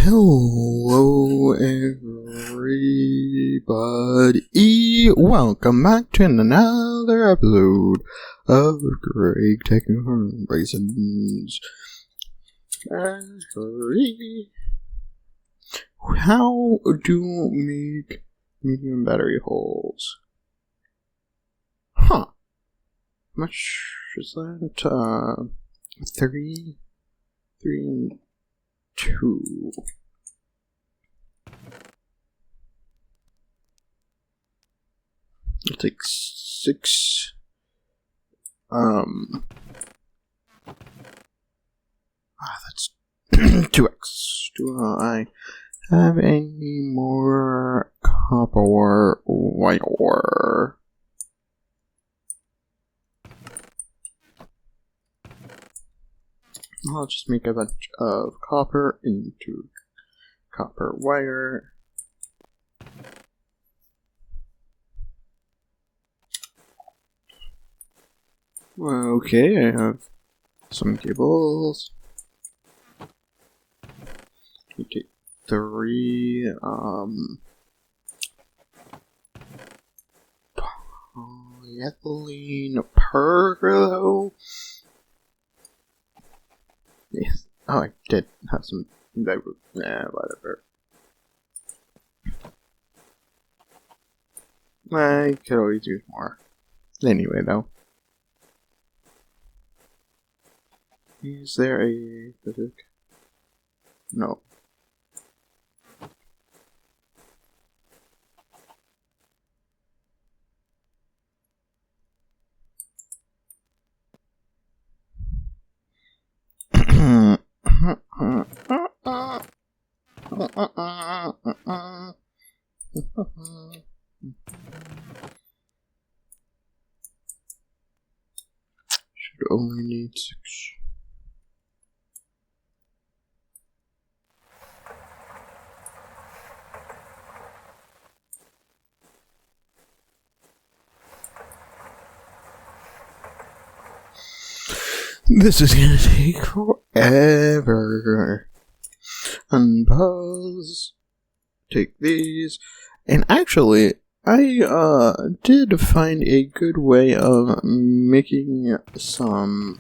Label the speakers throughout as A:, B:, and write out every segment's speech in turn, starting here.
A: Hello everybody, welcome back to another episode of Greg Technical Reasons. How to make medium battery holes? How much is that? 3 and 2. I'll take 6. That's 2x. Do I have any more copper or white ore? I'll just make a bunch of copper into copper wire. Okay, I have some cables. Okay, 3 polyethylene per kilo. Yes. Oh, I did have some. Whatever. I could always use more. Anyway, though. Is there a physic? No. Should only need 6. This is gonna take forever. Unpause. Take these. And actually, I did find a good way of making some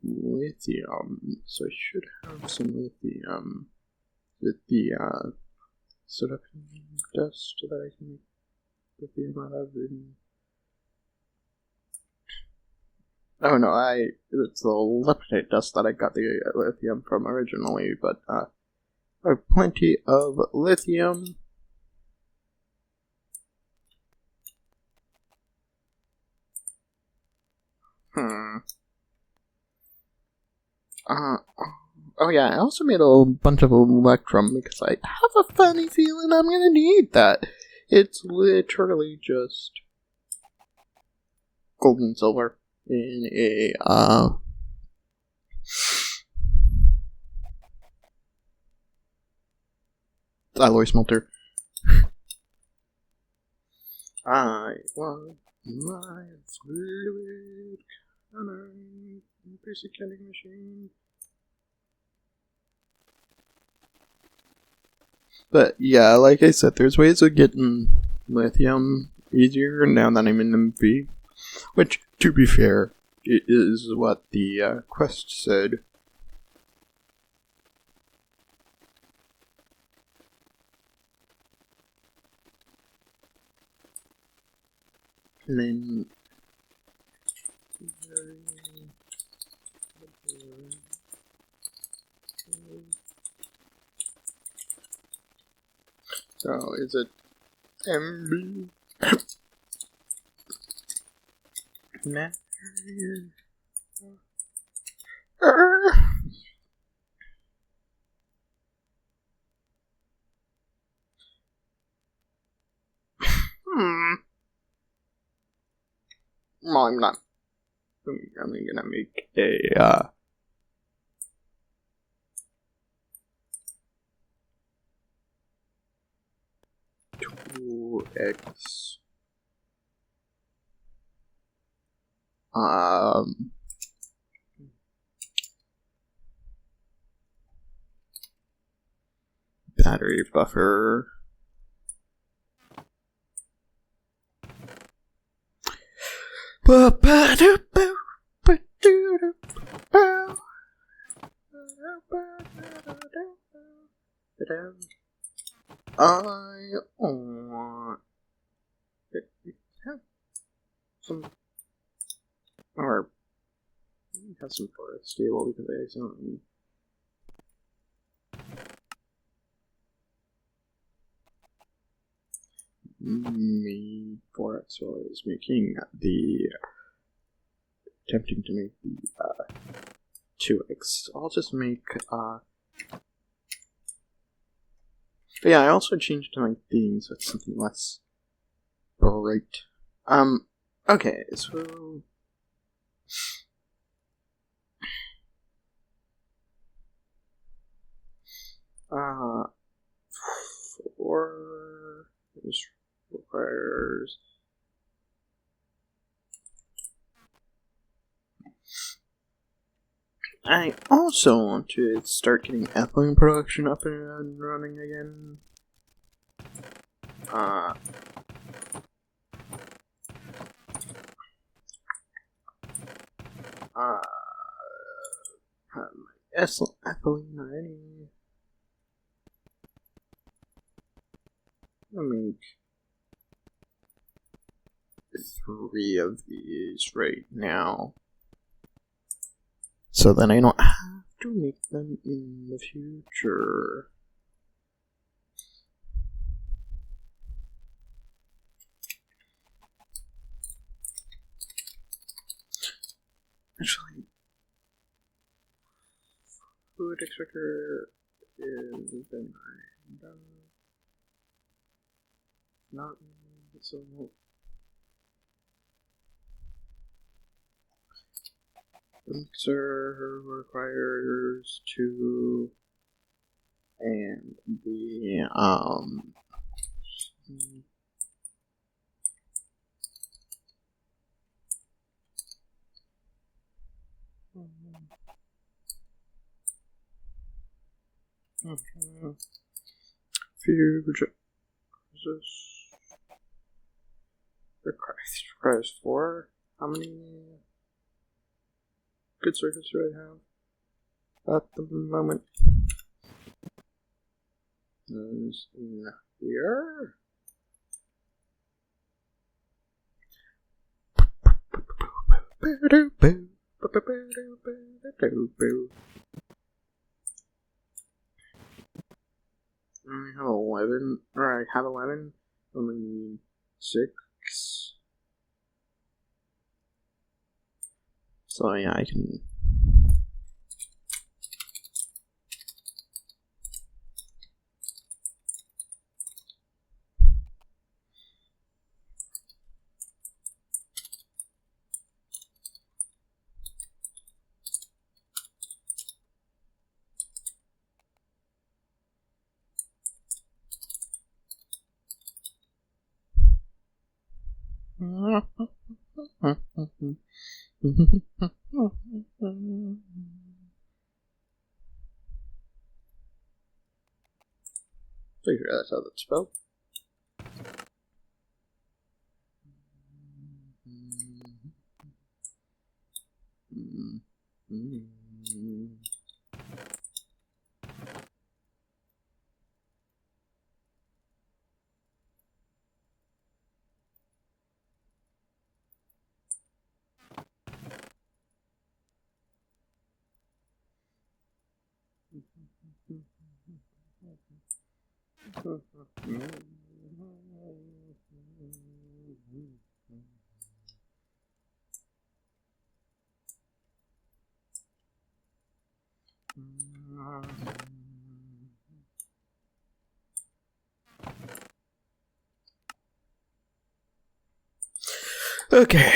A: lithium. So I should have some lithium with the sort of dust that I can make lithium out of. Oh no, it's the lepidite dust that I got the lithium from originally, but I have plenty of lithium. Oh yeah, I also made a bunch of electrum because I have a funny feeling I'm gonna need that. It's literally just gold and silver in a alloy smelter. I want my fluid cannon, basic canning machine. But yeah, like I said, there's ways of getting lithium easier now that I'm in MV. Which, to be fair, it is what the quest said. And then... So, is it MB? Nah. Well, I'm not. I'm only gonna make a 2x. battery buffer. I want some, or have some forest stable because I accidentally made forest while I was making attempting to make the 2x. I'll just make but yeah, I also changed my theme so it's something less bright. Okay, so this requires I also want to start getting ethylene production up and running again. Have my ethylene already. I'll make 3 of these right now. So then I don't have to make them in the future. Actually, food extractor is been done. Not so. Mixer requires 2 and the future requires 4. How many good circuits do I have at the moment? Those in here. I have 11, or I have 11, only need 6. So yeah, I can. Figure that's how that's spelled. Okay,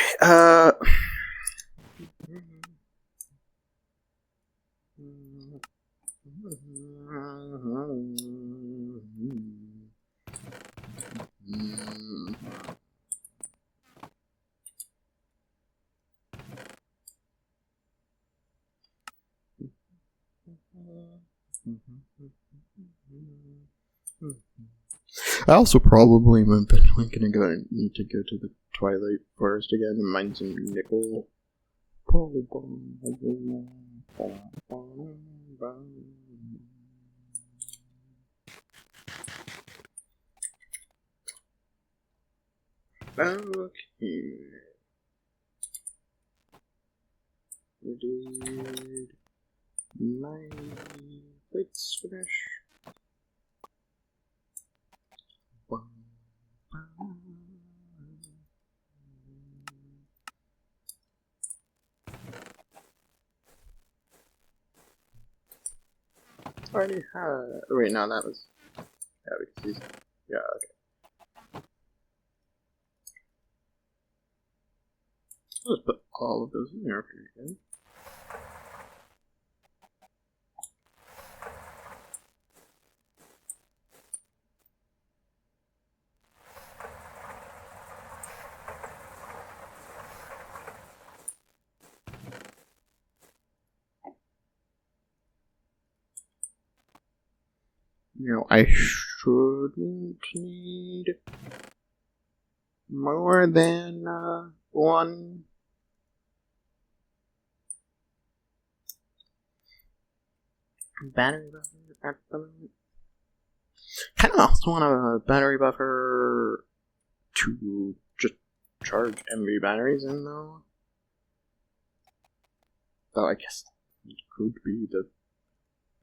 A: I also probably am eventually need to go to the Twilight Forest again and mine some nickel. Okay. We did my plates finish. Already had. Wait, no, that was. Yeah, we can see. Yeah, okay. I'll just put all of those in there for you again. You know, I shouldn't need more than one battery buffer at the moment. Kind of also want a battery buffer to just charge MV batteries in, though. Though I guess it could be the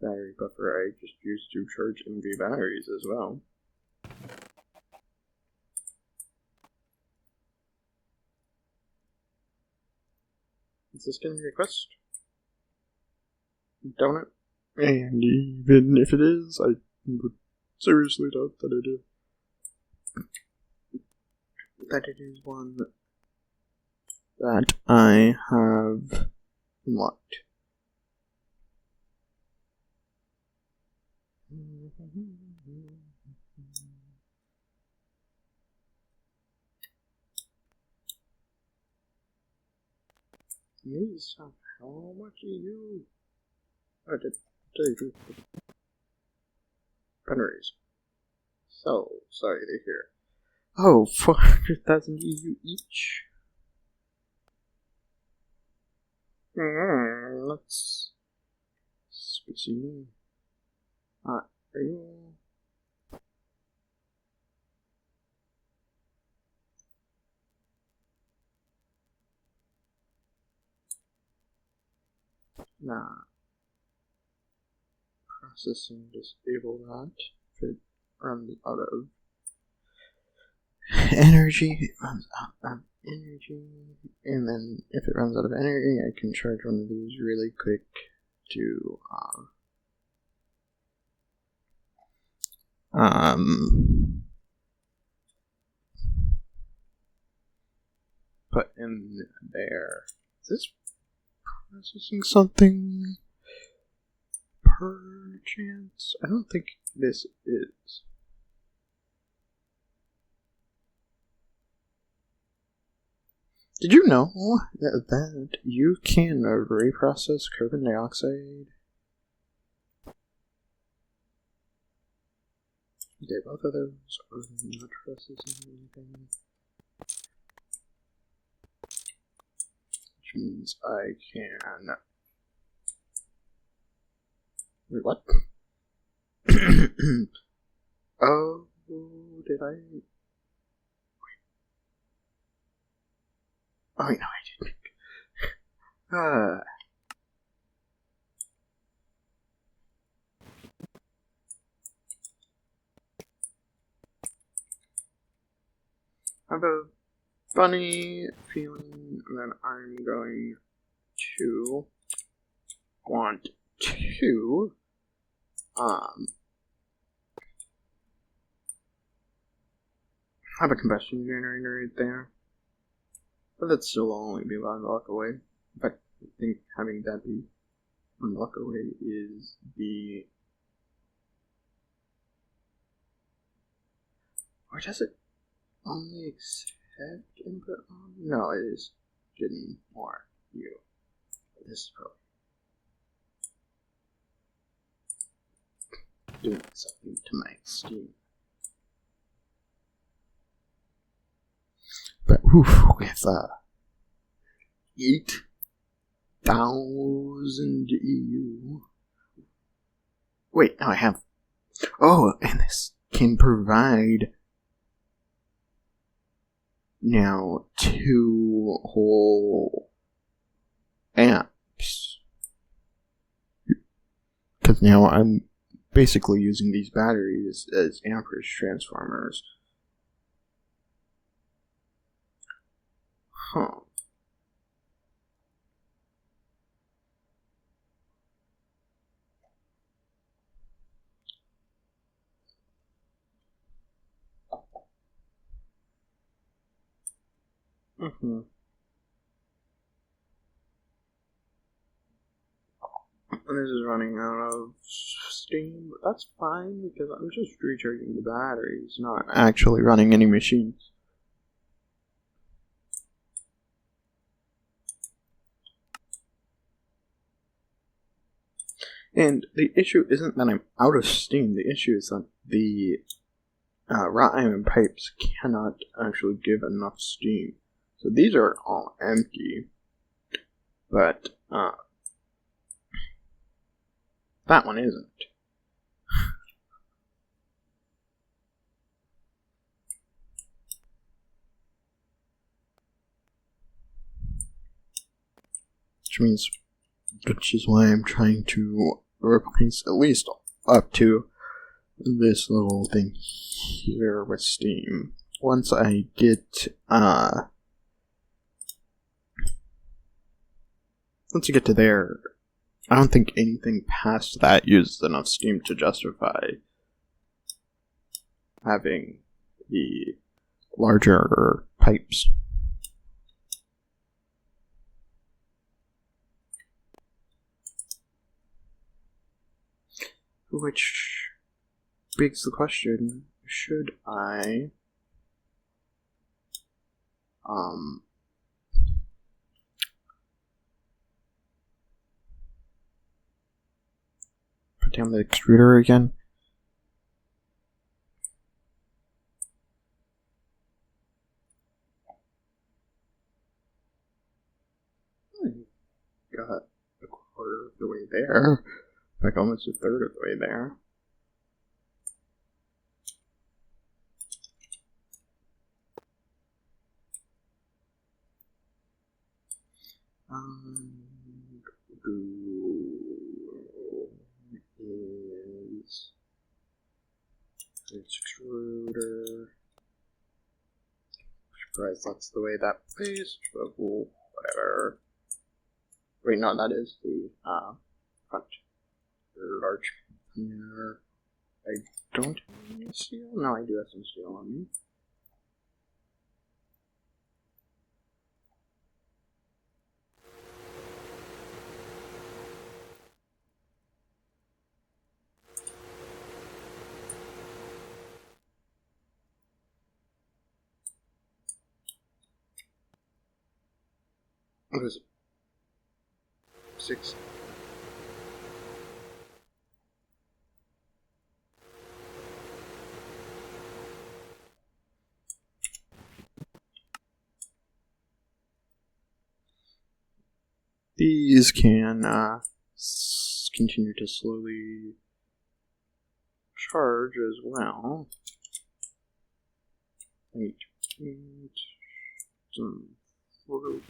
A: battery buffer I just used to charge MV batteries as well. Is this going to be a quest? Don't it? And even if it is, I would seriously doubt that it is. That it is one that I have unlocked. Lisa, how much are you? I did you batteries. So sorry to hear. Oh, 400,000 EU each. That's spicy. Are you? Nah. Processing, disable that. If it runs out of energy, it runs out of energy. And then if it runs out of energy, I can charge one of these really quick to put in there. Is this processing something? Perchance? I don't think this is. Did you know that you can reprocess carbon dioxide? Okay, both of those are not processing anything. Which means I can. Wait, what? Oh, did I? Oh, wait, no, I didn't. I have a funny feeling that I'm going to want to have a combustion generator right there. But that'd still only be one block away. In fact, I think having that be one block away is the... Or does it only accept input on? No, it is getting more you. This is probably doing something to my steam. But with 8,000 EU. Wait, now I have. Oh, and this can provide now 2 whole amps. Because now I'm basically using these batteries as amperage transformers. Huh. Mm-hmm. And this is running out of steam, but that's fine because I'm just recharging the batteries, not actually running any machines. And the issue isn't that I'm out of steam, the issue is that the wrought iron pipes cannot actually give enough steam. So these are all empty, but that one isn't. Which is why I'm trying to replace at least up to this little thing here with steam. Once I get to there, I don't think anything past that uses enough steam to justify having the larger pipes. Which begs the question, should I put down the extruder again? I got a quarter of the way there. Like almost a third of the way there. Is this extruder? Surprised that's the way that plays, but whatever. Wait, no, that is the front. Large here. I don't have any steel. No, I do have some steel on me. What is it? 6. These can continue to slowly charge as well. I need to eat some fruit.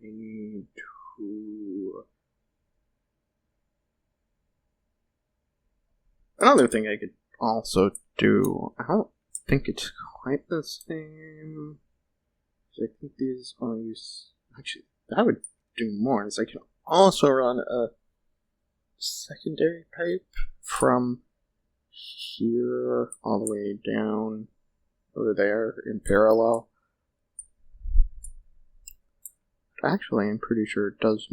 A: I need to... Another thing I could also do, I don't think it's quite the same. I think these only use... Actually, that would do more, is I can also run a secondary pipe from here all the way down over there in parallel. Actually, I'm pretty sure it does.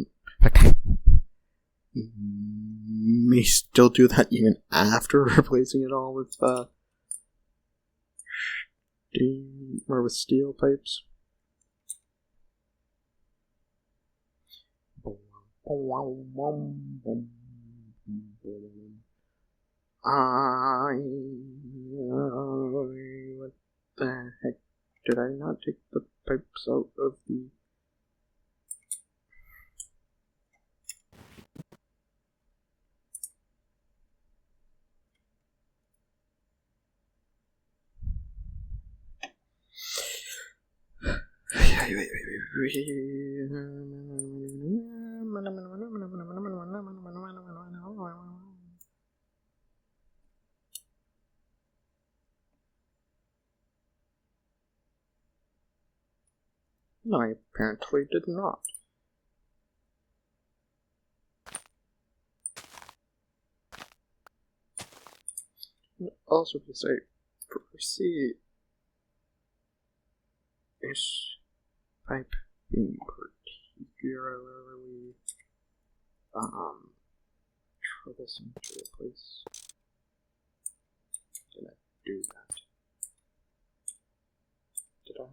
A: May still do that even after replacing it all with steam or with steel pipes. What the heck? Did I not take the pipes out of the... No, I apparently did not. Also, because I foresee this pipe being particularly troublesome to replace. Did I do that? Did I?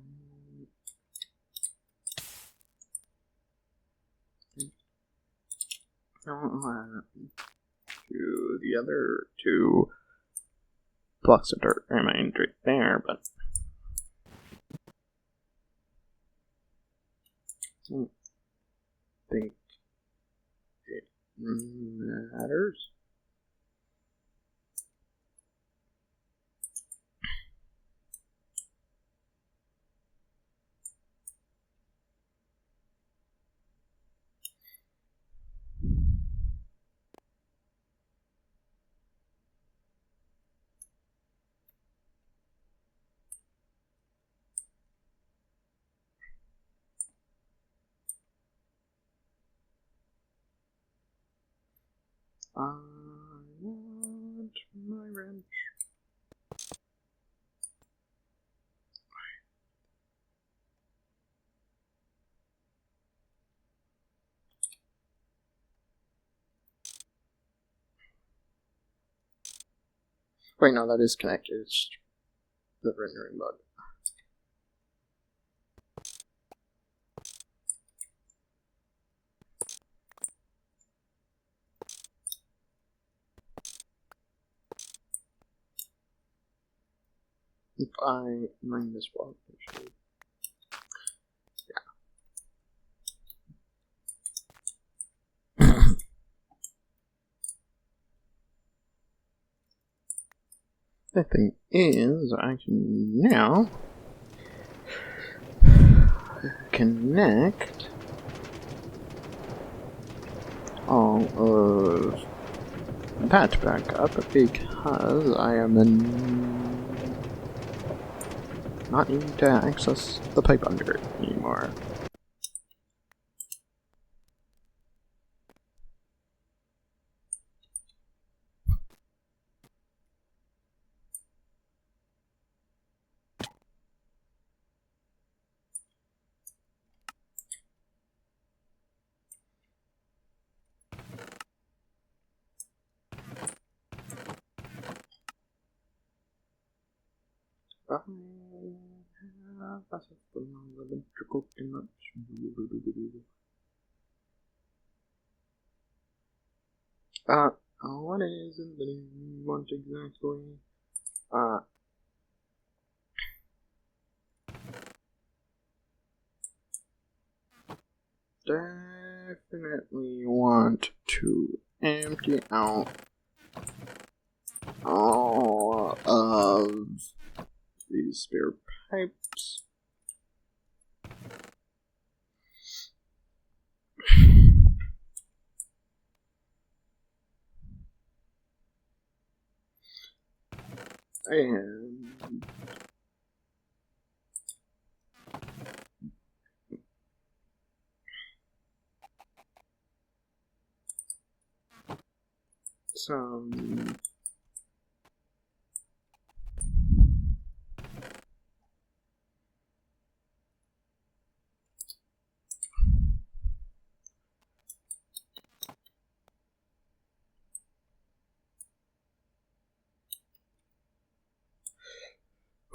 A: To the other two blocks of dirt remained right there, but I don't think it matters. I want my wrench. Wait, no, that is connected. It's the rendering bug. If I mine this block, actually. Yeah. The thing is, I can now connect all of that back up because I am not needing to access the pipe under it anymore. What is it that you want exactly? Definitely want to empty out all of these spare pipes. And some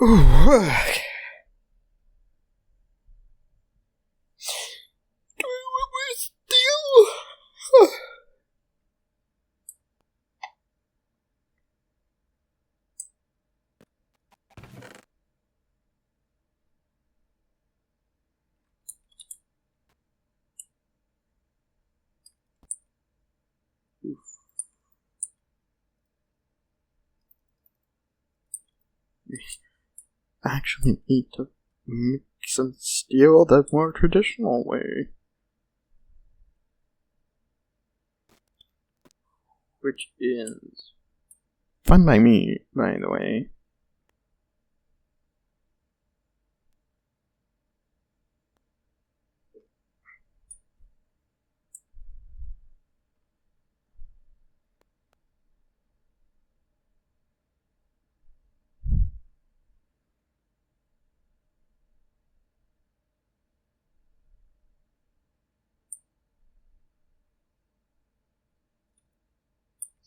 A: okay. Steel. actually need to make some steel the more traditional way. Which is fun by me, by the way.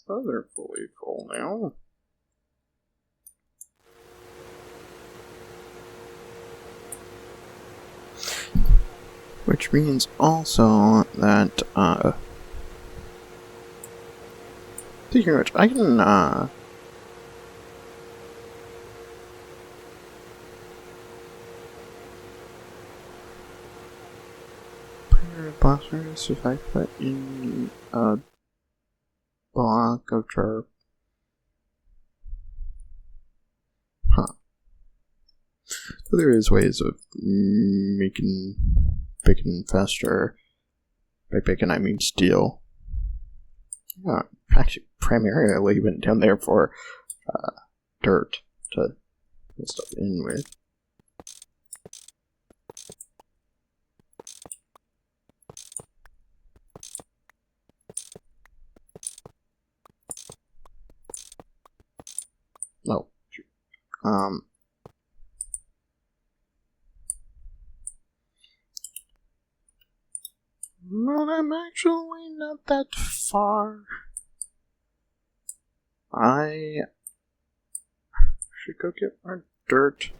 A: Oh, they're fully full now. Which means also that, speaking of which, I can, blasters if I put in a block of turf. Huh. So there is ways of making bacon faster. By bacon I mean steel. Yeah, actually primarily went down there for dirt to put stuff in with. Oh, shoot. Well, I'm actually not that far. I should go get more dirt.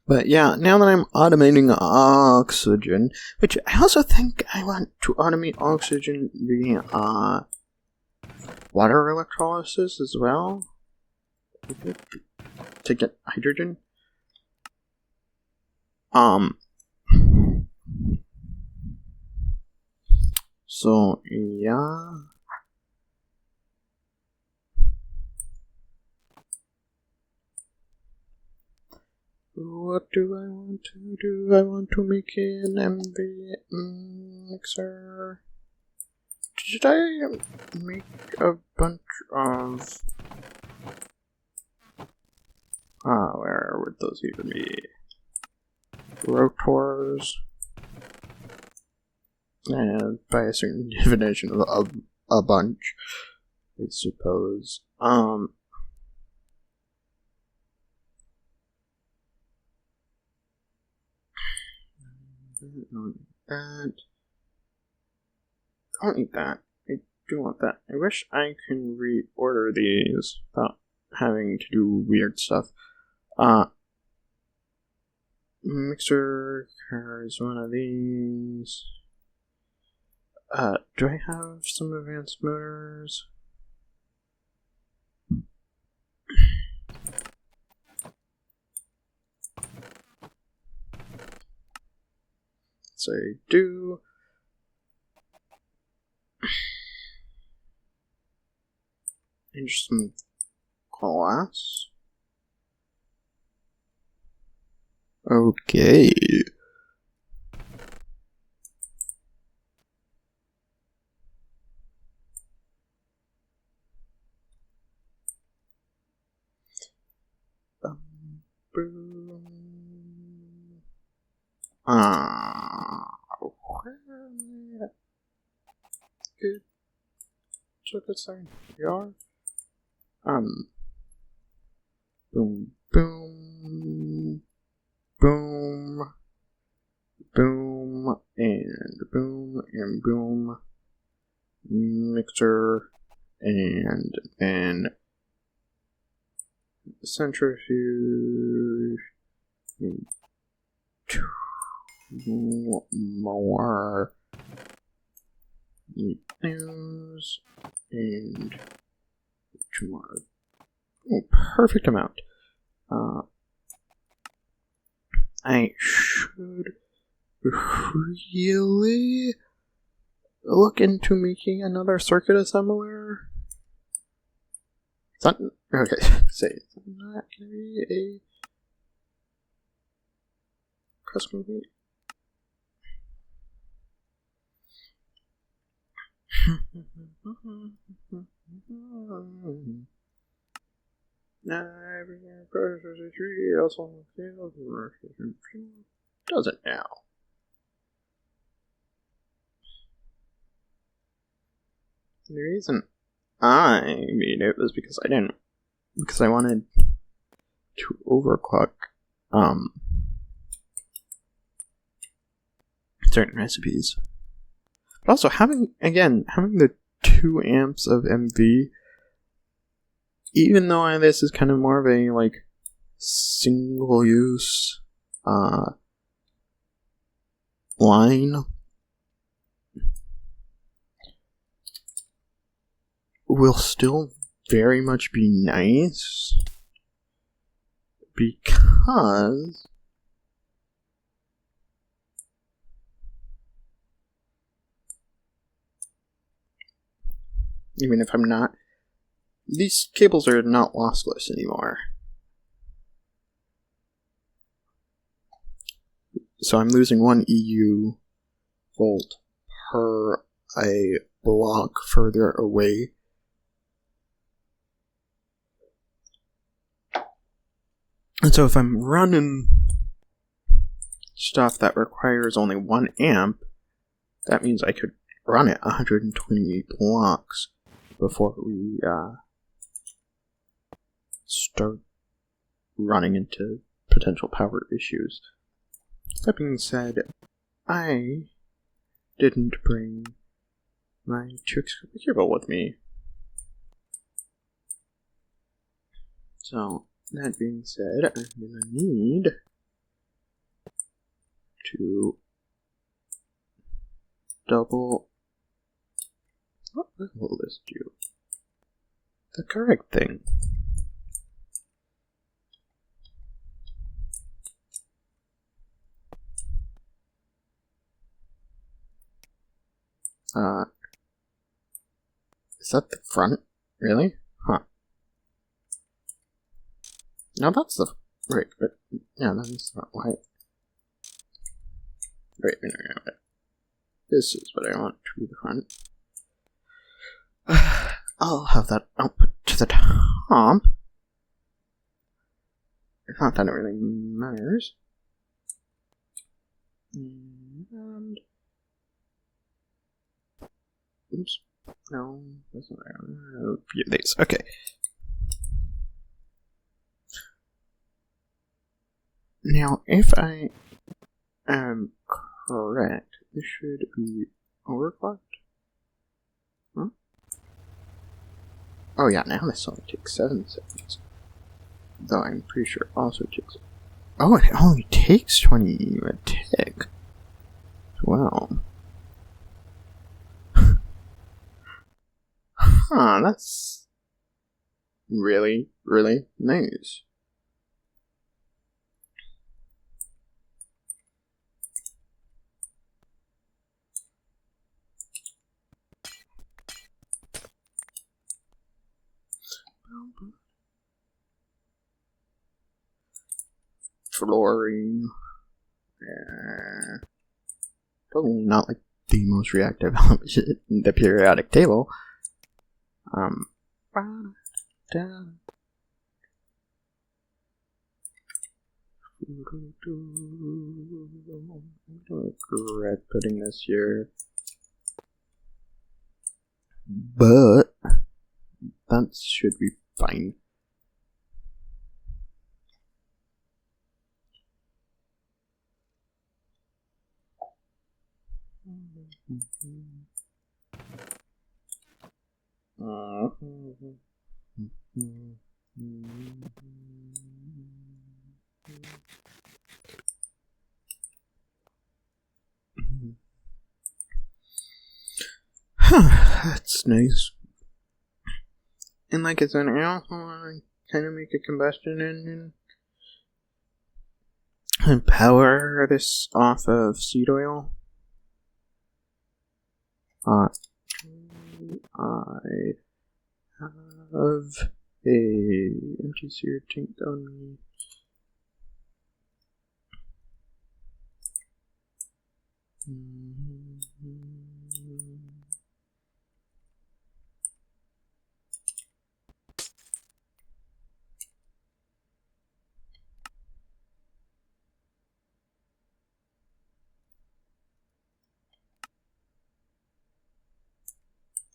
A: But yeah, now that I'm automating oxygen, which I also think I want to automate oxygen via water electrolysis as well, to get hydrogen. So yeah. What do I want to do? I want to make an MV mixer. Should I make a bunch of... where would those even be? Rotors. And by a certain definition of a bunch, I suppose. Don't need that. I don't need that. I do want that. I wish I can reorder these without having to do weird stuff. Mixer is one of these. Do I have some advanced motors? So I do. And some glass. Okay. Boom. Good. So good sign. We are. Boom, boom, boom, boom, and boom, and boom. Mixer, and then centrifuge. Need 2 more. Need those. And 2 more. Oh, perfect amount. I should really look into making another circuit assembler. It's not, okay, say it's not gonna be a custom made. Does it now? The reason I made it was because I wanted to overclock certain recipes. But also having the 2 amps of MV, even though this is kind of more of a like single use line, will still very much be nice because even if I'm not, these cables are not lossless anymore. So I'm losing 1 EU volt per a block further away. And so if I'm running stuff that requires only 1 amp, that means I could run it 128 blocks before we start running into potential power issues. That being said, I didn't bring my 2x cable with me. So, that being said, I'm gonna need to double. What will this do? The correct thing. Is that the front? Really? Huh. No, that's the right. But yeah, that's not white. Wait. This is what I want to be the front. I'll have that output to the top. Not that it really matters. And oops. No, that's not right. View these. Okay. Now, if I am correct, this should be overclocked. Huh? Oh yeah, now this only takes 7 seconds. Though I'm pretty sure it also takes... Oh, it only takes 20 a tick. Wow. Huh, that's really, really nice. Fluorine. Totally not like the most reactive element in the periodic table. I'm gonna regret putting this here, but that should be fine. That's nice. And like it's an oil, I kind of make a combustion engine and power this off of seed oil. I have a empty sear tank on me.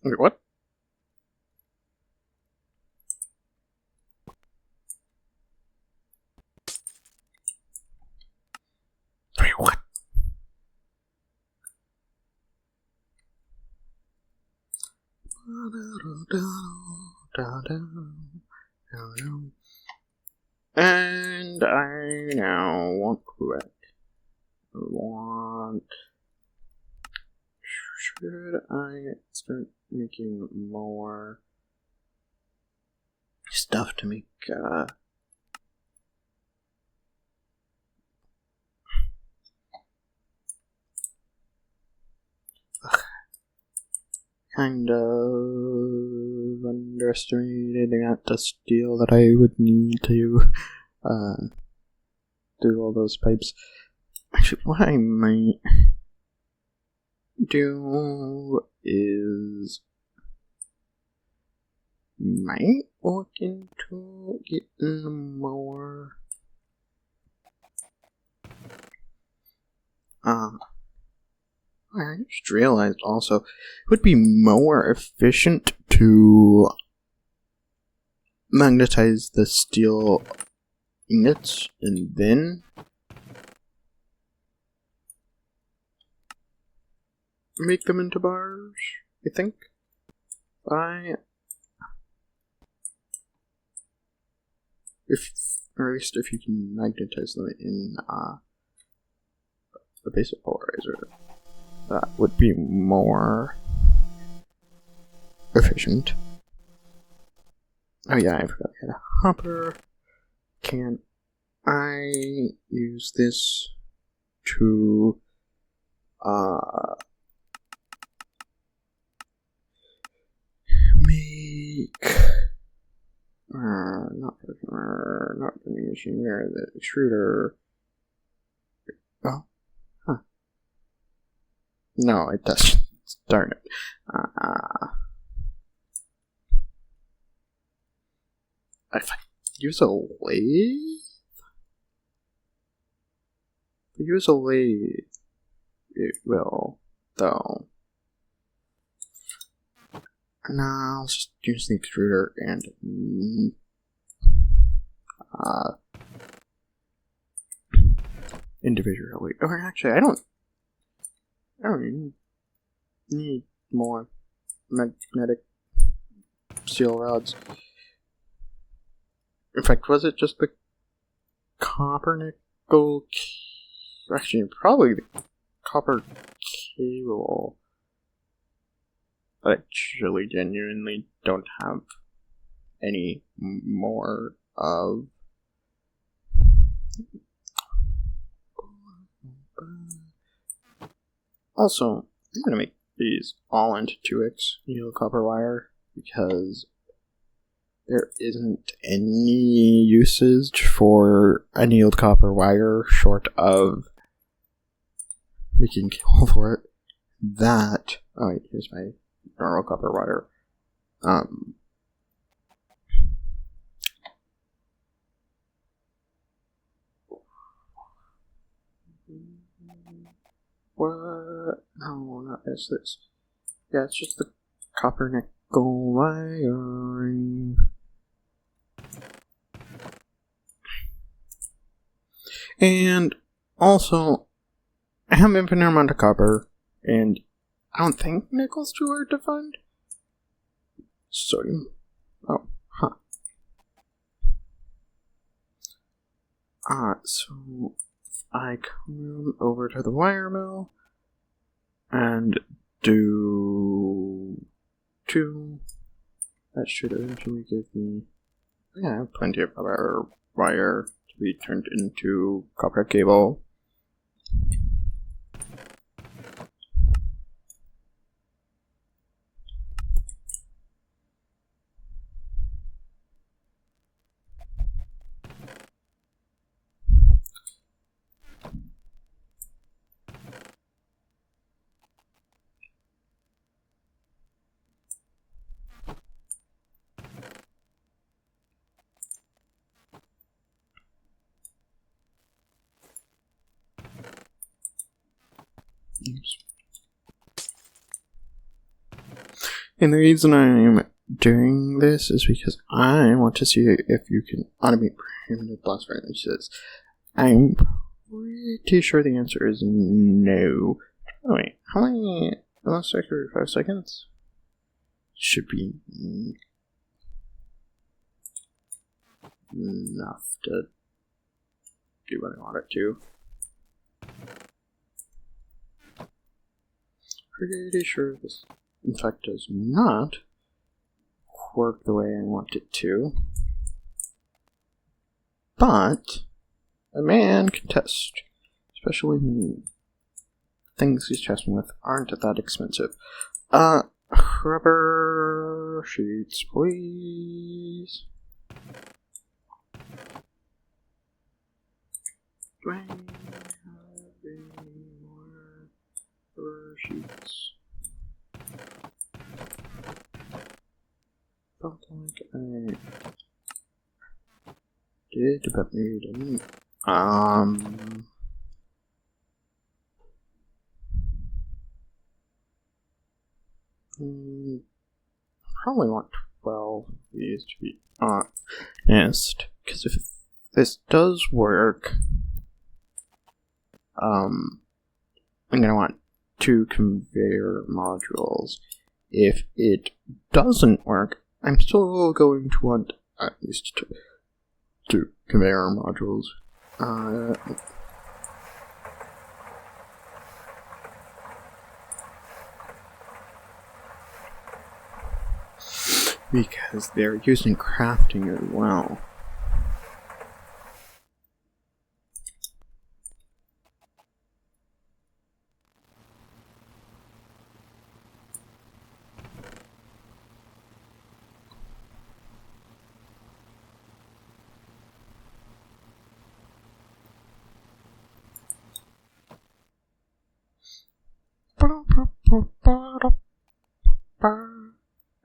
A: Wait, what? Wait, what? And I now want red. Should I start making more stuff to make kind of underestimated the amount of steel that I would need to do all those pipes. Actually, what I might do is might look into getting more I just realized also it would be more efficient to magnetize the steel ingots and then make them into bars, I think. Or at least if you can magnetize them in a basic polarizer, that would be more efficient. Oh yeah, I forgot I had a hopper. Can I use this to make not the new machine, where the extruder. Oh, huh. No, it doesn't. Darn it. If I use a lathe? It will, though. Now, I'll just use the extruder and individually. Or actually, I don't need more magnetic steel rods. In fact, was it just the copper nickel? Actually, probably the copper cable. I actually genuinely don't have any more of. Also, I'm going to make these all into 2x needle copper wire because there isn't any usage for annealed copper wire short of making cable for it. That. Oh, wait, here's my normal copper wire. What? No, not this. Yeah, it's just the copper nickel wiring. And also, I have an infinite amount of copper, and I don't think nickel's too hard to find. Sodium. Oh, huh. So I come over to the wire mill and do 2. That should eventually give me, I have plenty of other wire to be turned into copper cable. Oops. And the reason I'm doing this is because I want to see if you can automate primitive blast furnaces. I'm pretty sure the answer is no. Oh wait, how many blast every 5 seconds? Should be enough to do what I want it to. Pretty sure this, in fact, does not work the way I want it to. But a man can test, especially when things he's testing with aren't that expensive. Rubber sheets, please. Do I have any more rubber sheets? Felt like I did, but maybe didn't. Probably want 12 of these to be honest, because if this does work, I'm gonna want 2 conveyor modules. If it doesn't work, I'm still going to want at least 2 conveyor modules. Because they're used in crafting as well.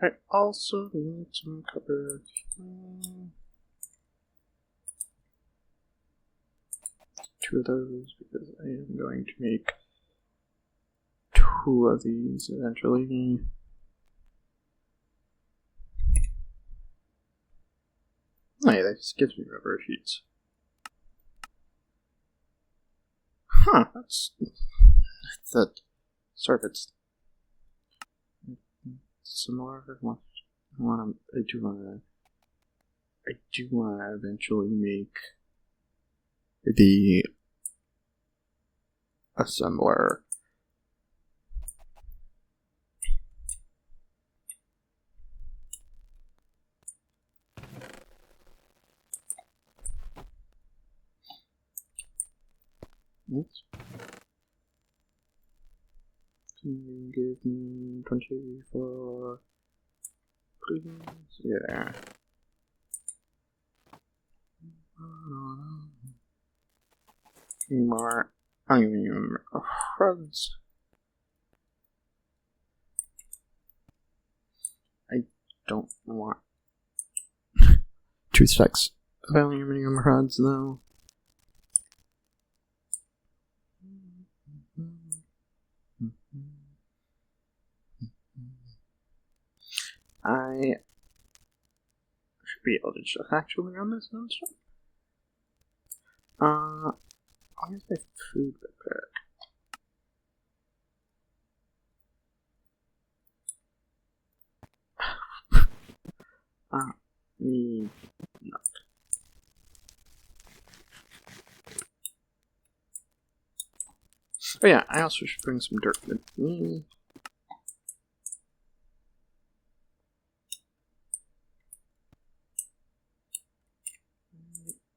A: I also need some copper. 2 of those because I am going to make 2 of these eventually. Oh yeah, that just gives me rubber sheets. Huh, that's that. Sorry if it's similar. I do want to eventually make the assembler. Oops. Can you give me 24, please? Yeah. More aluminum rods. I don't want 2 stacks of aluminum rods though. I should be able to just actually run this non-stop. Where's my food backpack? Need nut. Oh yeah, I also should bring some dirt with me.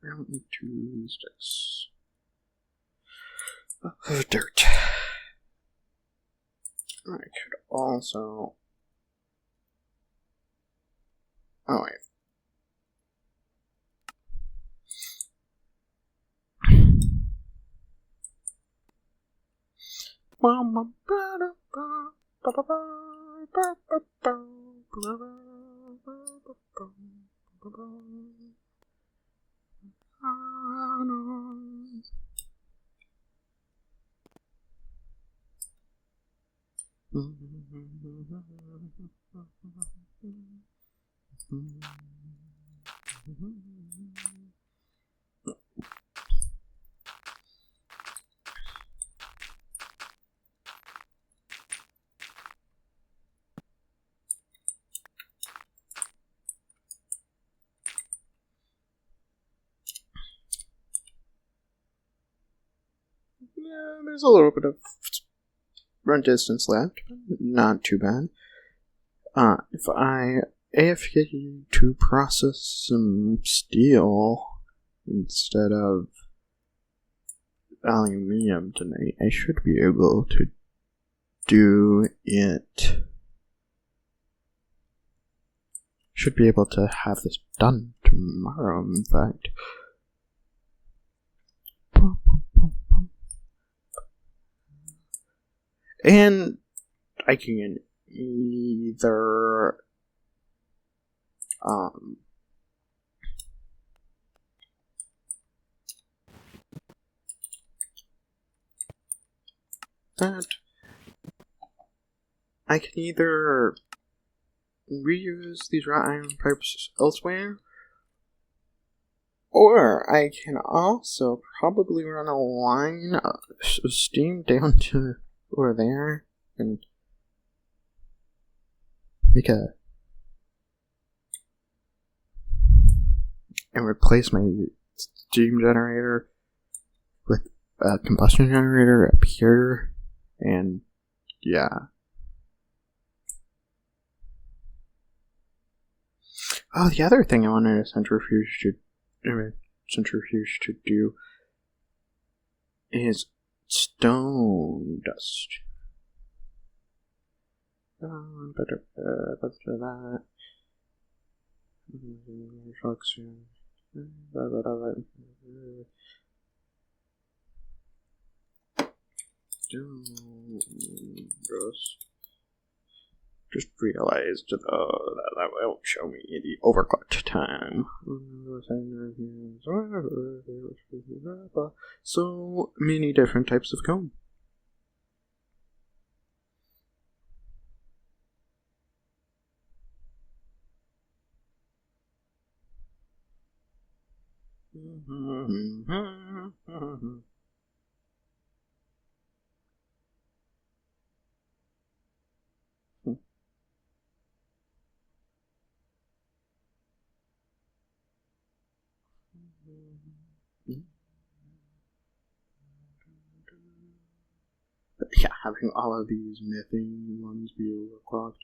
A: I don't need 2 sticks of dirt. I could also... Oh wait. Yeah, there's a little bit of run distance left, but not too bad. If I AFK to process some steel instead of aluminium tonight, I should be able to do it. Should be able to have this done tomorrow, in fact. And I can either that I can either reuse these wrought iron pipes elsewhere, or I can also probably run a line of steam down to over there and make and replace my steam generator with a combustion generator up here, and yeah. Oh, the other thing I wanted a centrifuge to do is stone dust. Better that. Just realized though that won't show me the overclocked time. So many different types of comb. But yeah, having all of these methane ones be overclocked.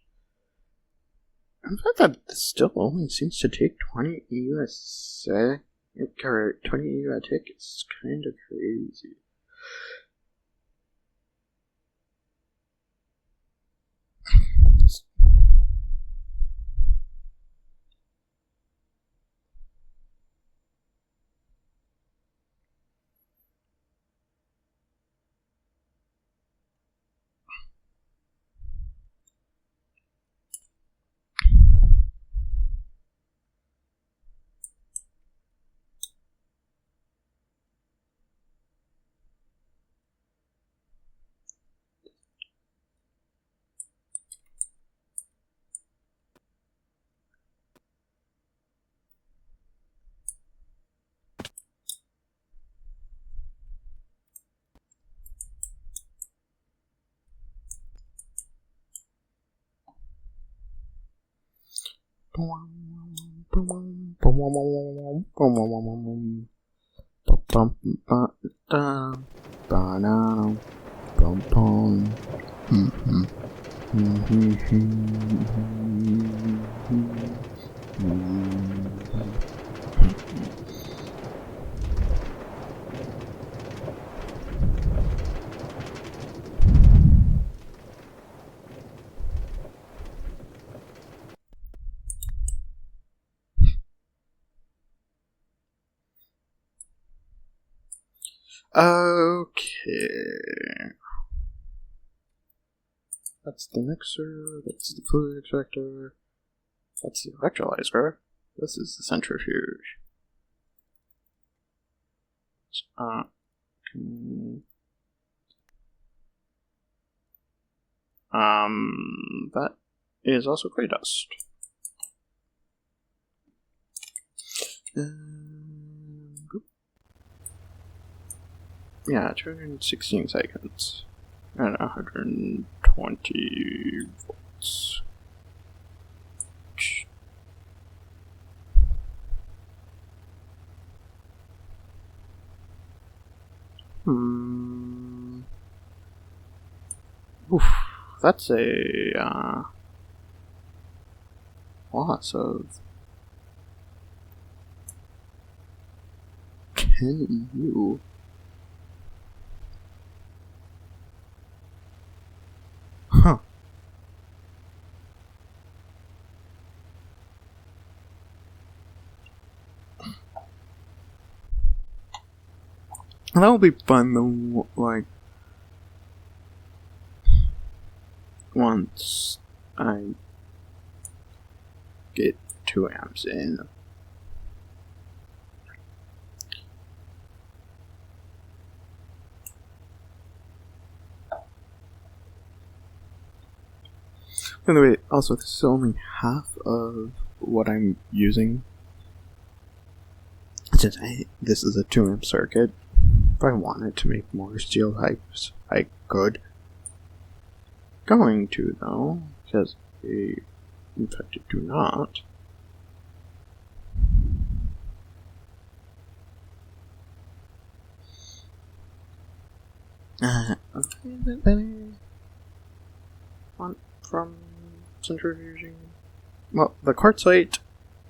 A: In fact, that still only seems to take 20 USA. Or 20 EU a tick is kind of crazy. bum bum. Mm-hmm. Okay. That's the mixer, that's the fluid extractor, that's the electrolyzer, this is the centrifuge. That is also clay dust. Yeah, 216 seconds. And 120 volts. Oof, that's a loss of 10 EU. Huh. That will be fun though, like, once I get 2 amps in. By the way, also, this is only half of what I'm using. Since this is a 2 amp circuit, if I wanted to make more steel pipes, I could. Going to, though, because in fact I do not. From centrifuging. Well, the quartzite,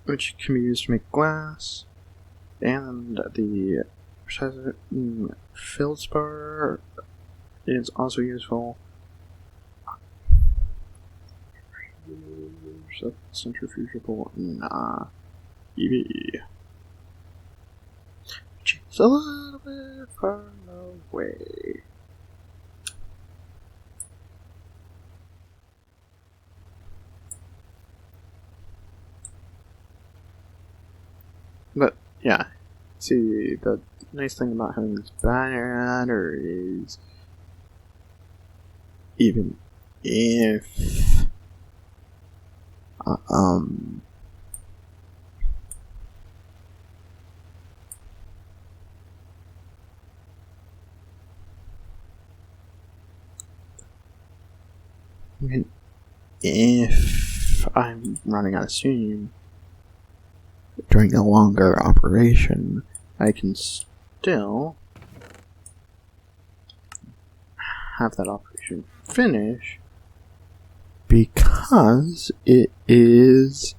A: which can be used to make glass, and the feldspar is also useful. Centrifugable in EV. Which is a little bit far away. But, yeah. See, the nice thing about having this battery is even if even if I'm running out of steam during a longer operation, I can still have that operation finish because it is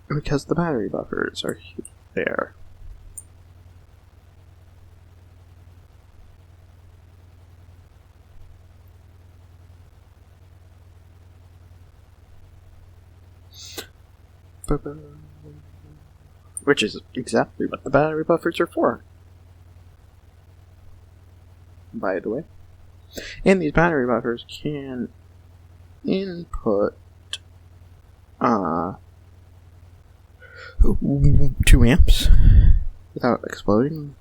A: because the battery buffers are there. Which is exactly what the battery buffers are for, by the way. And these battery buffers can input 2 amps without exploding.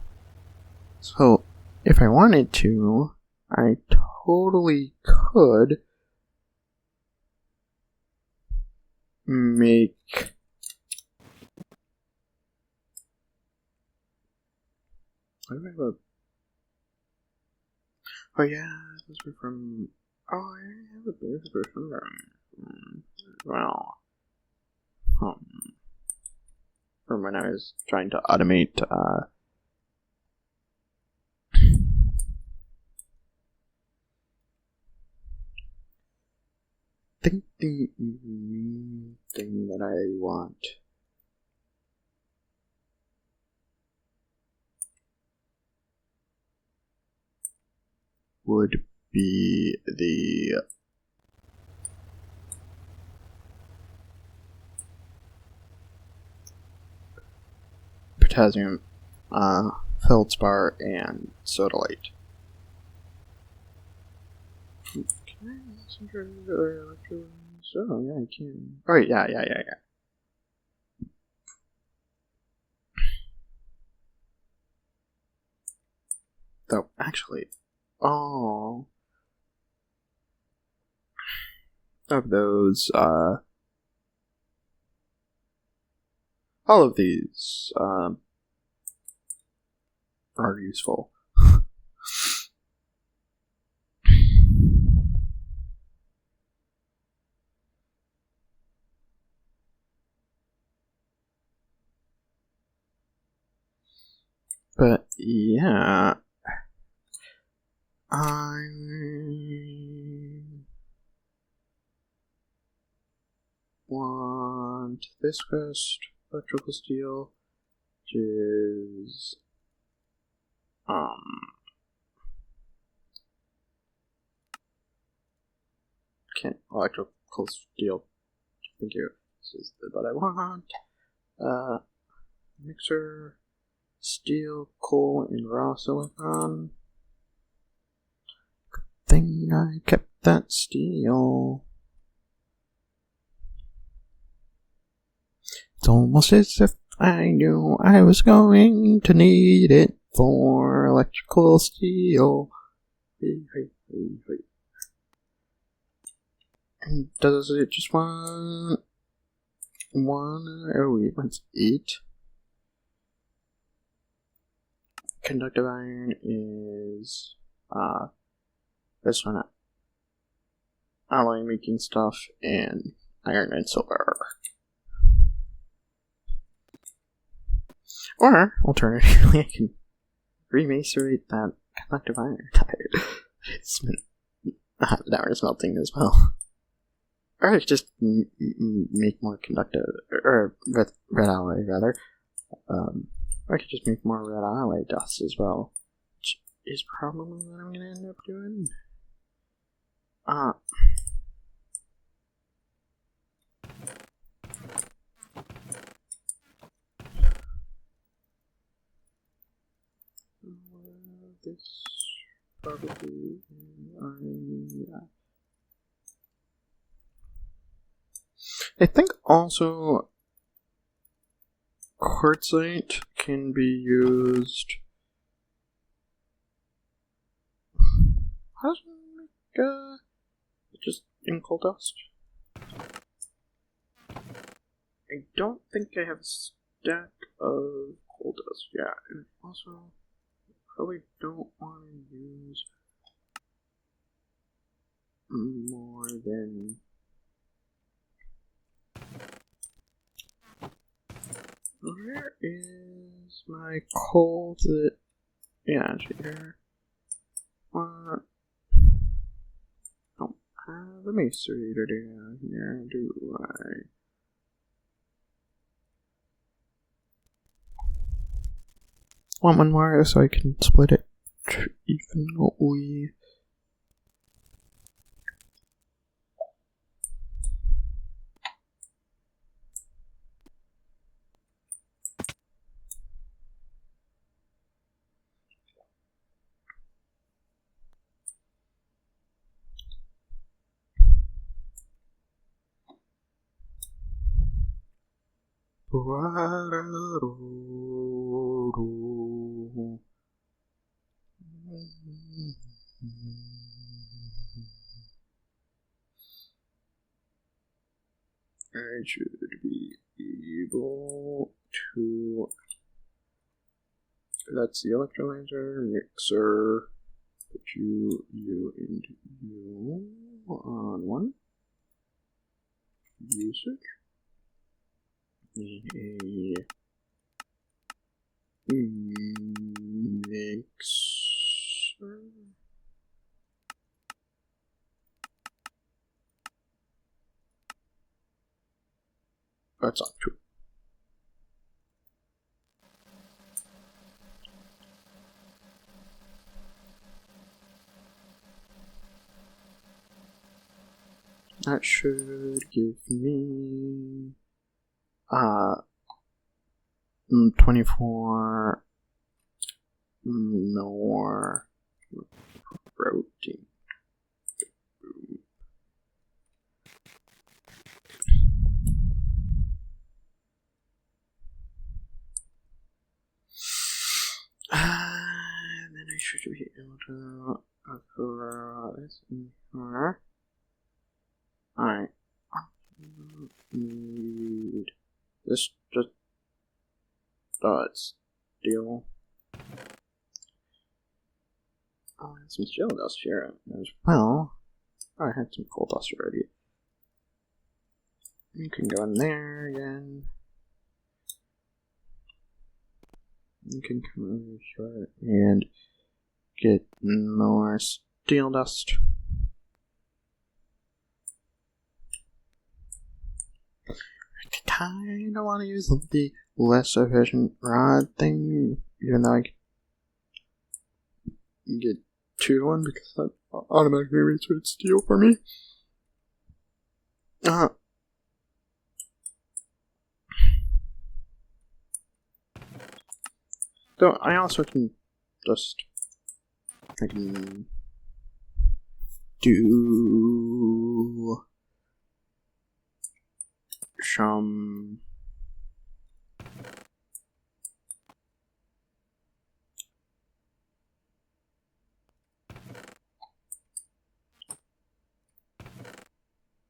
A: So if I wanted to, I totally could make oh yeah, those were from I have a bit of from them. Well, from when I was trying to automate think the main thing that I want would be the potassium feldspar and sodalite. Can I concentrate other electrolytes? Oh yeah, I can. Oh yeah. Though actually, all of those, all of these, are useful. But yeah, I want viscous electrical steel, which is can't electrical steel. Thank you. This is what I want. Mixer, steel, coal, and raw silicon. Good thing I kept that steel. It's almost as if I knew I was going to need it for electrical steel. And does it just want one? Oh, it wants 8. Conductive iron is this one, alloy making stuff, and iron and silver. Or alternatively, I can remacerate that conductive iron tire. It's iron smelting as well. Or I could just make more conductive, or red alloy rather. Or I could just make more red alloy dust as well, which is probably what I'm gonna end up doing. This probably I think also quartzite can be used. How does it make just in coal dust? I don't think I have a stack of coal dust yet, and also probably don't want to use more than where is my coal that here? What? Don't have a macerator down here, do I? Want one more so I can split it evenly. I should be able to. That's the electrolyzer mixer. Put you into you on one. Usage. Need a mixer. That's not true. That should give me 24 more protein. And then I should be able to throw this in here. I need this just steel. Oh, I had some steel dust here as well. Oh, I had some coal dust already. You can go in there again. You can come over here and get more steel dust. I kinda want to use the less efficient rod thing, even though I can get 2 to 1 because that automatically rates what it's steel for me. Though I also can just I can do some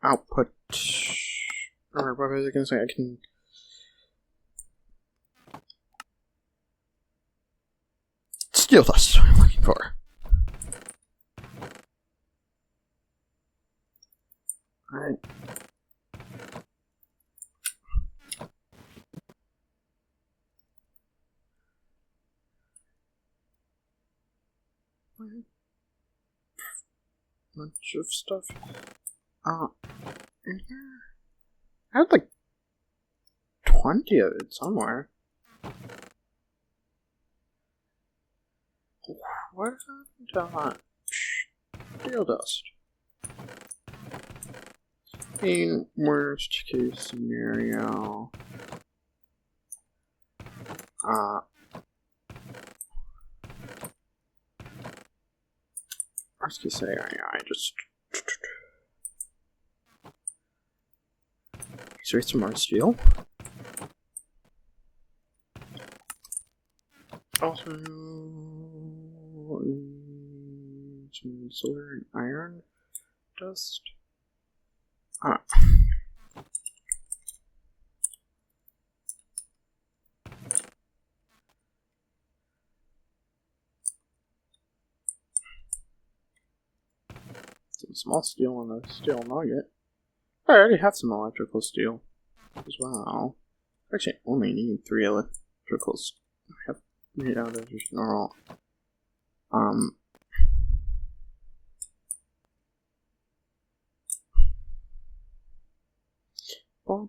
A: output, or what was I going to say? I can steel dust. I'm looking for. Alright. Bunch of stuff. In here? I had like 20 of it somewhere. What happened to that steel dust? In worst case scenario, worst case scenario, I just extract some more steel. Also, some silver and iron dust. Some small steel and a steel nugget. I already have some electrical steel as well. Actually, I only need 3 electricals. I have made out of just normal. Oh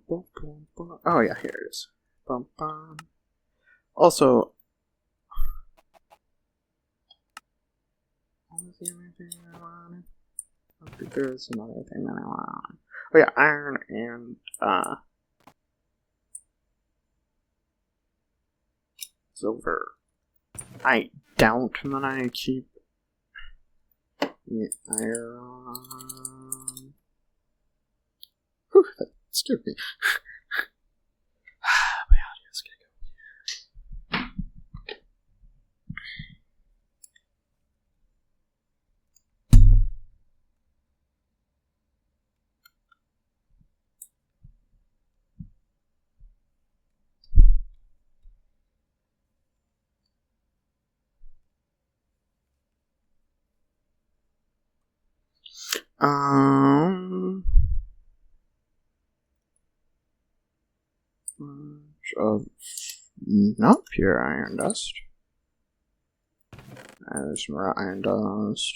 A: yeah, here it is. Also, what was the other thing I wanted? I think there is another thing that I want. Oh yeah, iron and silver. I don't that I keep the iron. Whew, that scared me. My audio's gonna go. Bunch of not pure iron dust. There's some raw iron dust.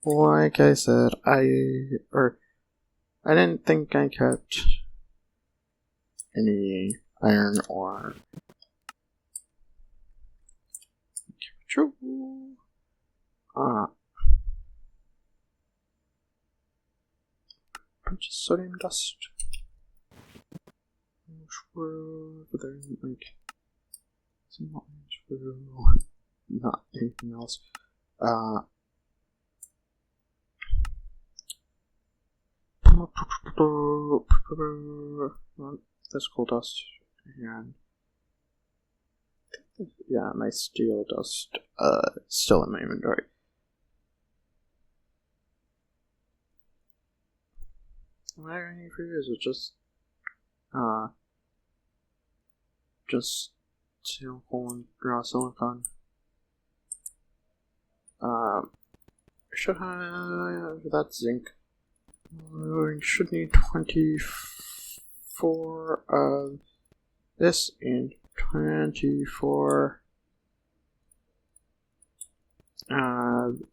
A: Like I said, I didn't think I kept any iron ore. True. Bunch of sodium dust. True, but there isn't like not anything else. This coal dust and yeah, my steel dust still in my inventory. What I need for you is just steel, coal, and raw silicon. Should have that zinc. We should need 24 of this and 24 and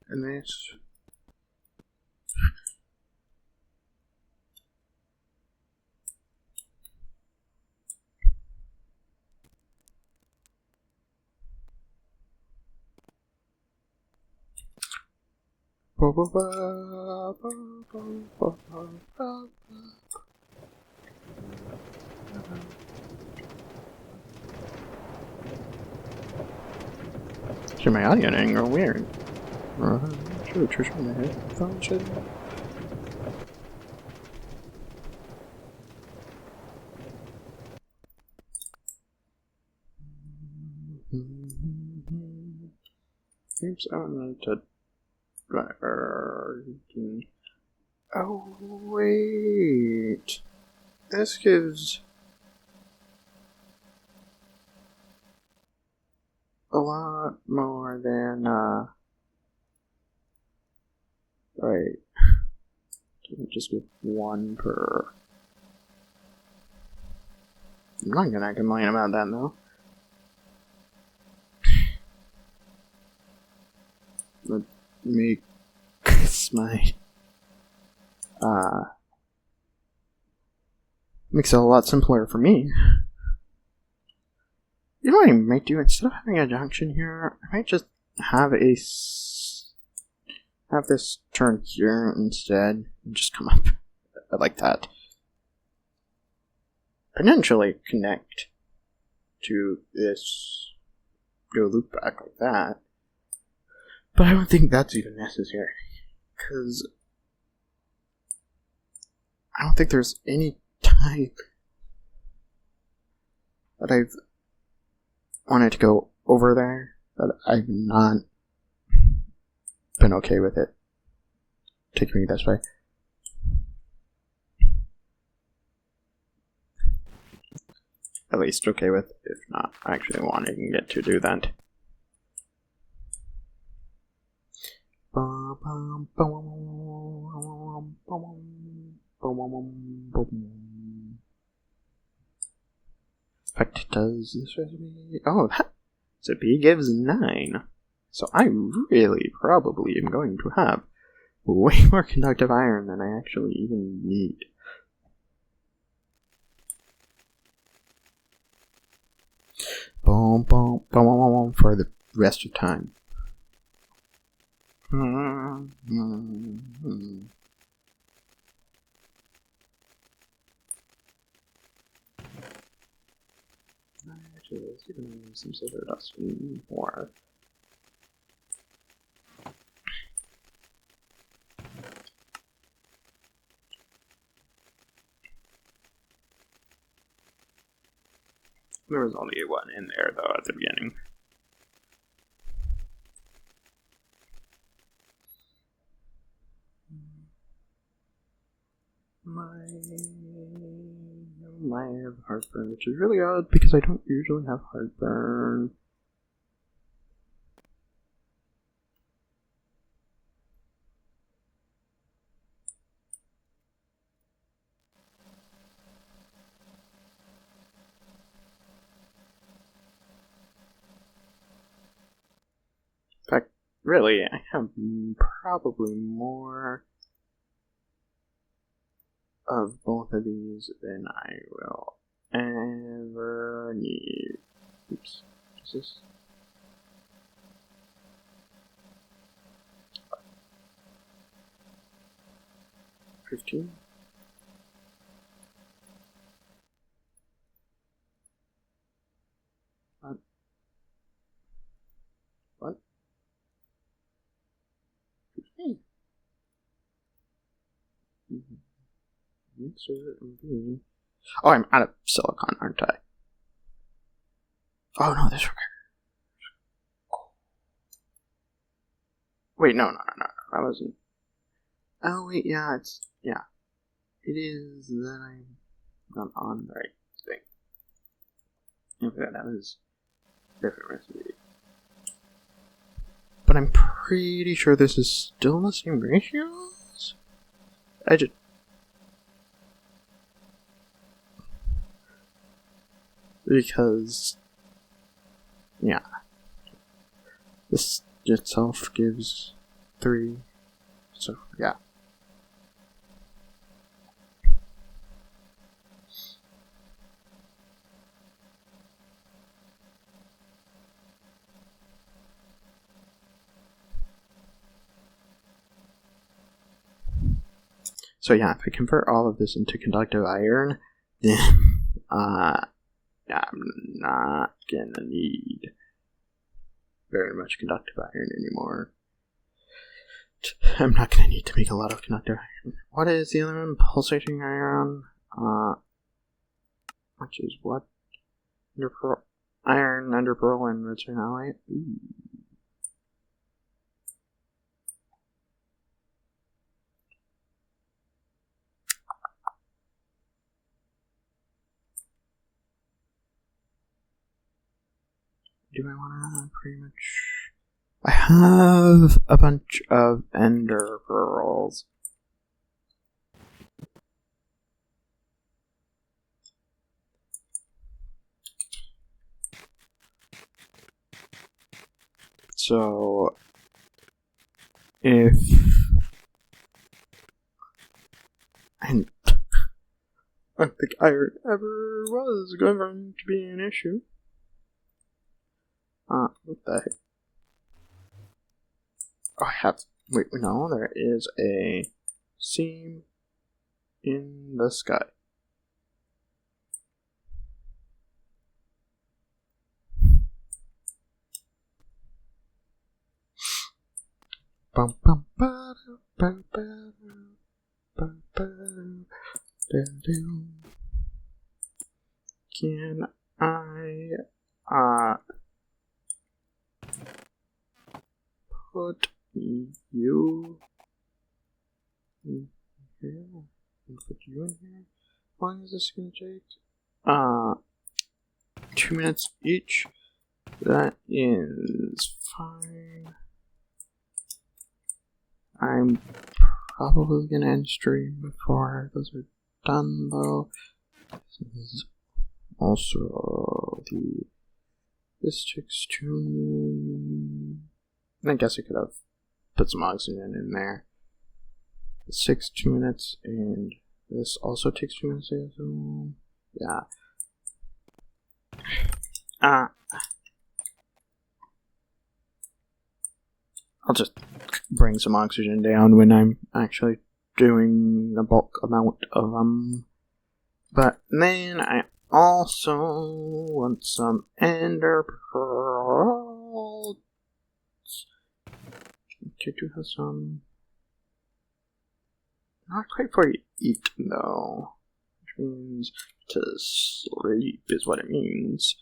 A: this. Actually, my audio didn't go weird. Should have my headphones. Oops, I wanted to. Oh, wait. This gives a lot more than, right. Doesn't just give one per. I'm not gonna complain about that, though. That makes my, makes it a lot simpler for me. You know what I might do? Instead of having a junction here, I might just have have this turn here instead and just come up like that. Potentially connect to this, go loop back like that. But I don't think that's even necessary, because I don't think there's any type that I've wanted to go over there that I've not been okay with it taking me this way. At least okay with, if not actually wanting to get to do that. What does this recipe? Oh, that recipe gives 9. So I really probably am going to have way more conductive iron than I actually even need. Boom, boom, boom, boom, boom, for the rest of time. Actually, let's even some silver dust more. There was only one in there, though, at the beginning. I have heartburn, which is really odd because I don't usually have heartburn. really, I have probably more of both of these than I will ever need. Oops. Is this? $15? What? 15? Insert B. Oh, I'm out of silicon, aren't I? Oh no, this requires. Wait, no. That wasn't. Oh wait, yeah, yeah. It is that I'm not on the right thing. Okay, that was a different recipe. But I'm pretty sure this is still the same ratios. Because, yeah, this itself gives 3, so yeah. So yeah, if I convert all of this into conductive iron, then I'm not gonna need very much conductive iron anymore. I'm not gonna need to make a lot of conductive iron. What is the other one? Pulsating iron? Which is what? Iron under pearl and redstone alloy? Ooh. Do I want to pretty much... I have a bunch of ender pearls. So, if... And I don't think iron ever was going to be an issue. What the heck? Oh, I have... Wait, no, there is a seam in the sky. Bum, bum, ba, ba, ba, ba, ba, da, da. Can I put you in here? And put you in here? How long is this gonna take? 2 minutes each. That is fine. I'm probably gonna end stream before those are done, though. This is also this takes 2. I guess I could have put some oxygen in there. This takes 2 minutes, and this also takes 2 minutes. So yeah. I'll just bring some oxygen down when I'm actually doing a bulk amount of them. But then I also want some ender pearls. Okay, do have some. Not quite for you eat, though. Which means to sleep is what it means.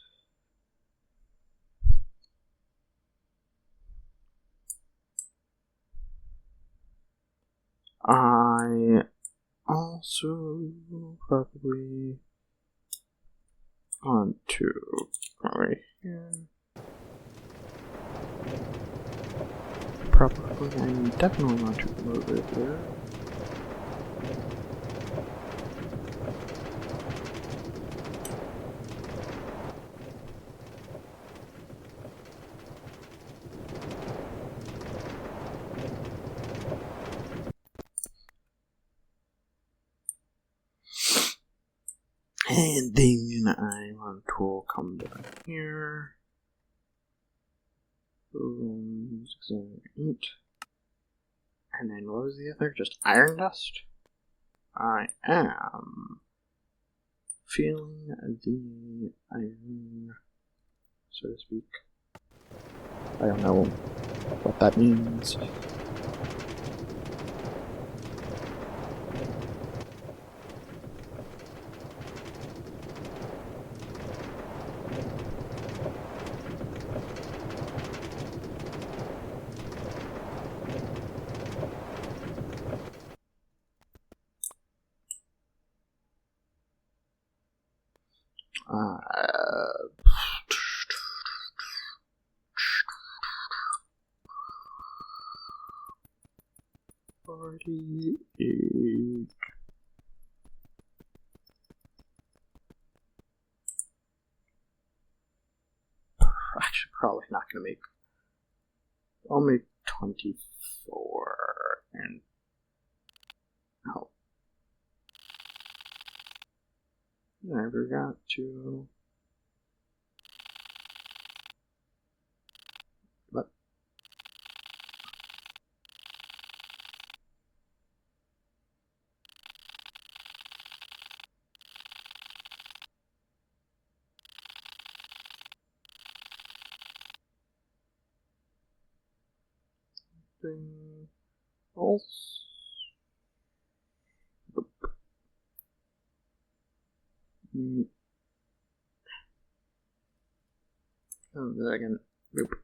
A: I also probably want to right here. Probably, I definitely want to move it there. And then I want to come down here. 6, 7, 8. And then what was the other? Just iron dust? I am feeling the iron, so to speak. I don't know what that means. Actually, probably not gonna make. I'll make 24 and. Oh. I forgot to. But. Something else. Oh, again. Nope.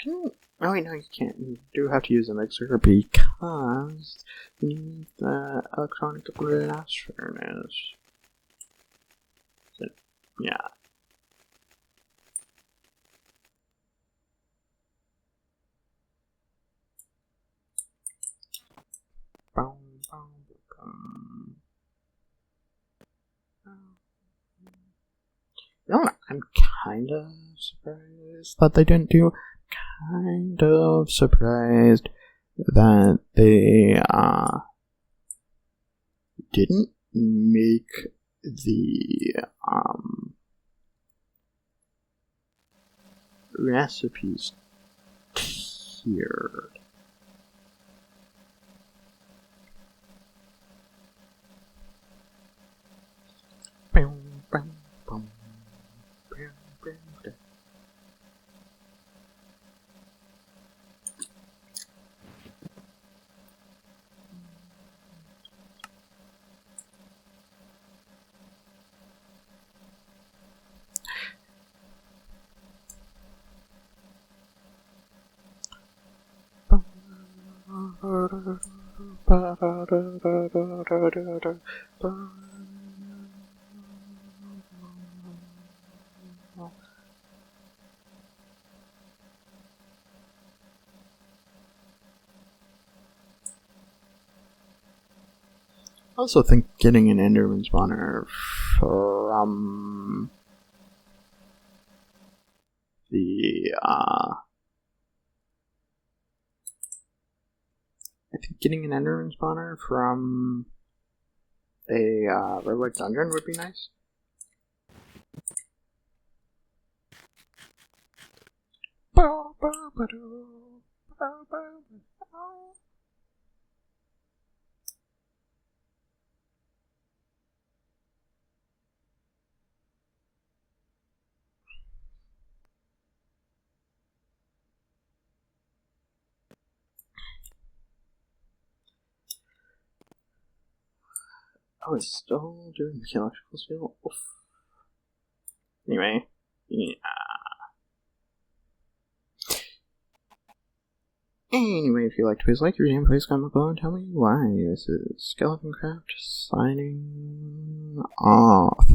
A: Two. Oh wait, no, you can't. You do have to use a mixer because you need the electronic blast furnace. So, yeah. You know what? I'm kind of surprised that they didn't do. Kind of surprised that they didn't make the recipes tiered. I also think getting an Enderman spawner from the I think getting an Enderman spawner from a Relic dungeon would be nice. Oh, it's still doing the electrical steel? Oof. Anyway, yeah. Anyway, if you liked, please like your video, please comment below and tell me why. This is Skeleton Craft signing off.